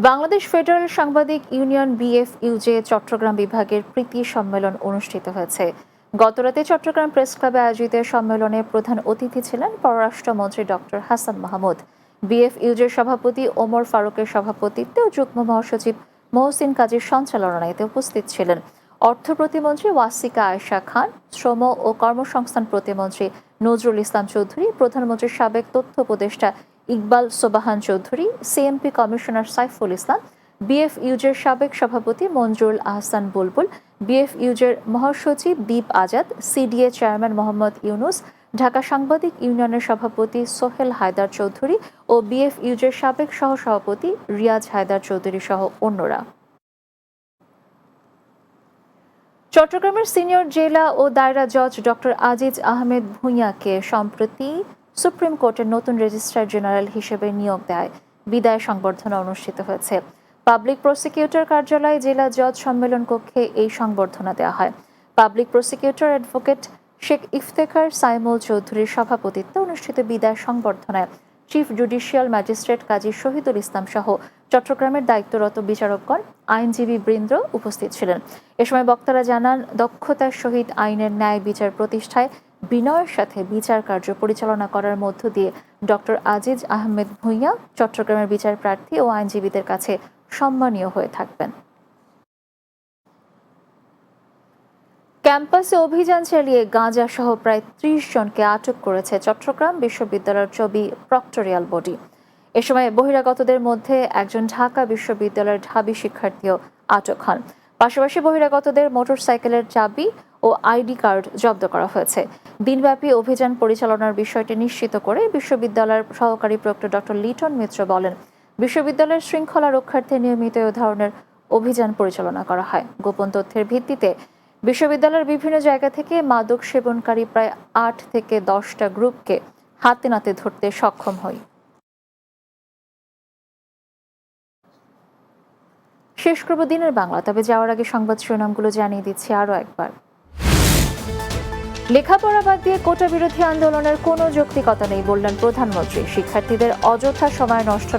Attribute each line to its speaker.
Speaker 1: Bangladesh federal সাংবাদিক union BFUJ Chittagong বিভাগের প্রীতি সম্মেলন অনুষ্ঠিত হয়েছে। গতরাতে চট্টগ্রাম প্রেস ক্লাবে আয়োজিত সম্মেলনে প্রধান অতিথি ছিলেন পররাষ্ট্রমন্ত্রী ডক্টর হাসান মাহমুদ। বিএফইউজের সভাপতি ওমর ফারুকের সভাপতিত্বে ও যুগ্ম মহাসচিব মহসিন কাজীর সঞ্চালনায় উপস্থিত ছিলেন অর্থ প্রতিমন্ত্রী ওয়াসিকা আয়েশা খান, শ্রম ও কর্মসংস্থান প্রতিমন্ত্রী নজরুল ইসলাম চৌধুরী, প্রধানমন্ত্রীর সাবেক তথ্য উপদেষ্টা ইকবাল সোবাহান চৌধুরী, সিএমপি কমিশনার সাইফুল ইসলাম, বিএফইউজের সাবেক সভাপতি মঞ্জুরুল আহসান বুলবুল, বিএফইউজের মহাসচিব দীপ আজাদ, সিডিএ চেয়ারম্যান মোহাম্মদ ইউনুস, ঢাকা সাংবাদিক ইউনিয়নের সভাপতি সোহেল হায়দার চৌধুরী ও বিএফইউজের সাবেক সহসভাপতি রিয়াজ হায়দার চৌধুরী সহ অন্যরা। চট্টগ্রামের সিনিয়র জেলা ও দায়রা জজ ডক্টর আজিজ আহমেদ ভূঁইয়াকে সম্প্রতি সুপ্রিম কোর্টের নতুন রেজিস্ট্রার জেনারেল হিসেবে নিয়োগ দেয় বিদায় সংবর্ধনা অনুষ্ঠিত হয়েছে। পাবলিক প্রসিকিউটর কার্যালয় জেলা জজ সম্মেলন কক্ষে এই সংবর্ধনা দেওয়া হয়। Public prosecutor advocate Sheikh Iftekhar Saimul চৌধুরীর সভাপতিত্বে অনুষ্ঠিত বিদায় সংবর্ধনায় চিফ জুডিশিয়াল ম্যাজিস্ট্রেট কাজী শহীদুল ইসলাম সহ চট্টগ্রামের দায়িত্বরত বিচারকগণ, আইনজীবী বৃন্দ উপস্থিত ছিলেন। এ সময় বক্তারা জানান, দক্ষতার সহিত আইনের ন্যায় বিচার প্রতিষ্ঠায় বিনয়ের সাথে বিচার কার্য পরিচালনা করার মধ্য দিয়ে ডক্টর আজিজ আহমেদ ভূঁইয়া চট্টগ্রামের বিচার প্রার্থী ও আইনজীবীদের কাছে সম্মানীয় হয়ে থাকবেন। ক্যাম্পাসে অভিযান চালিয়ে গাঁজা সহ প্রায় ৩০ জনকে আটক করেছে চট্টগ্রাম বিশ্ববিদ্যালয়ের চবি প্রক্টরিয়াল বডি। এ সময় বহিরাগতদের মধ্যে একজন ঢাকা বিশ্ববিদ্যালয়ের ঢাবি শিক্ষার্থীও আটক হন। পাশাপাশি বহিরাগতদের মোটরসাইকেলের চাবি ও আইডি কার্ড জব্দ করা হয়েছে। দিনব্যাপী অভিযান পরিচালনার বিষয়টি নিশ্চিত করে বিশ্ববিদ্যালয়ের সহকারী প্রক্টর ডক্টর লিটন মিত্র বলেন, বিশ্ববিদ্যালয়ের শৃঙ্খলা রক্ষার্থে নিয়মিত এ ধরনের অভিযান পরিচালনা করা হয়। গোপন তথ্যের ভিত্তিতে বিশ্ববিদ্যালয়ের বিভিন্ন জায়গা থেকে মাদক সেবনকারী প্রায় ৮ থেকে ১০টা গ্রুপকে হাতে নাতে ধরতে সক্ষম হই। শেষ করব দিনের বাংলা, তবে যাওয়ার আগে সংবাদ শিরোনামগুলো জানিয়ে দিচ্ছি আরও একবার। লেখাপড়া বাদ দিয়ে কোটা বিরোধী আন্দোলনের কোনো যৌক্তিকতা নেই বললেন প্রধানমন্ত্রী। শিক্ষার্থীদের অযথা সময় নষ্ট